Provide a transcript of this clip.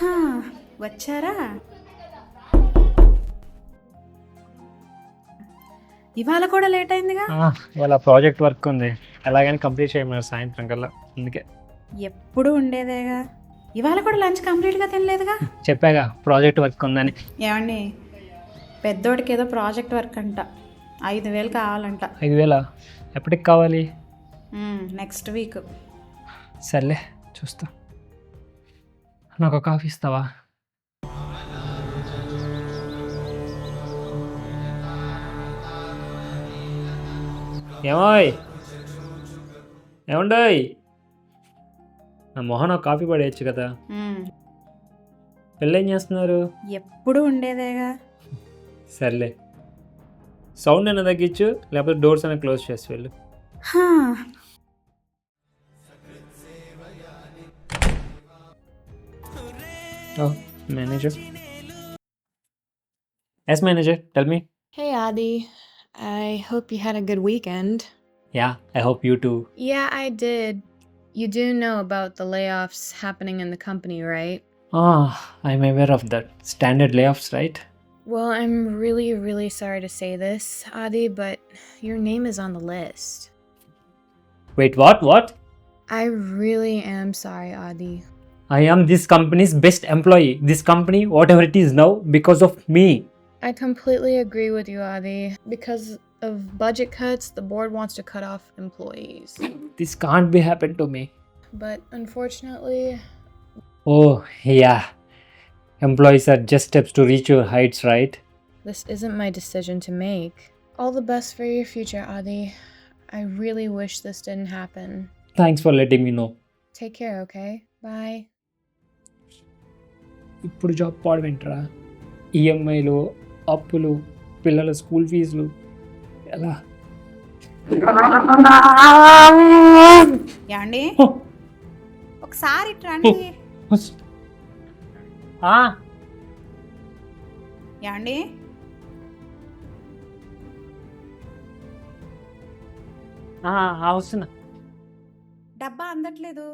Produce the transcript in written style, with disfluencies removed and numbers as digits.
హా, వచ్చారా? ఇవాళ కూడా లేట్ అయిందిగా. ఇవాళ ప్రాజెక్ట్ వర్క్ ఉంది, ఎలాగైనా కంప్లీట్ చేయమన్నారు సాయంత్రం కల్లా, అందుకే. ఎప్పుడు ఉండేదేగా. ఇవాళ కూడా లంచ్ కంప్లీట్గా తినలేదుగా. చెప్పాగా ప్రాజెక్ట్ వర్క్ ఉందని. ఏమండి, పెద్దోడికి ఏదో ప్రాజెక్ట్ వర్క్ అంట, 5,000 కావాలంట. 5,000 ఎప్పటికి కావాలి? Next week. సర్లే చూస్తా. నాకు ఒక కాఫీ ఇస్తావా? ఏమోయ్, ఏమండోయ్, నా మొహన్ ఒక కాఫీ పడేయచ్చు కదా. పెళ్ళి ఏం చేస్తున్నారు? ఎప్పుడు ఉండేదేగా. సర్లే, సౌండ్ అయినా తగ్గించు, లేకపోతే డోర్స్ అయినా క్లోజ్ చేసి వెళ్ళు. హా, manager. Yes manager, tell me. Hey Adi, I hope you had a good weekend. Yeah, I hope you too. Yeah, I did. You do know about the layoffs happening in the company, right? I'm aware of that. Standard layoffs, right? Well, I'm really, really sorry to say this, Adi, but your name is on the list. Wait, what? I really am sorry, Adi. I am this company's best employee. This company, whatever it is now, because of me. I completely agree with you, Adi. Because of budget cuts, the board wants to cut off employees. This can't be happened to me. But unfortunately, Oh, yeah. Employees are just steps to reach your heights, right? this isn't my decision to make. All the best for your future, Adi. I really wish this didn't happen. Thanks for letting me know. Take care, okay? Bye. ఇప్పుడు job పాడవేంట్రా? ఈఎంఐలు, అప్పులు, పిల్లల school ఫీజులు, ఎలా? ఏమండి, ఒకసారి ఇటు రండి. ఏమండి, వస్తున్నా. డబ్బా అందట్లేదు.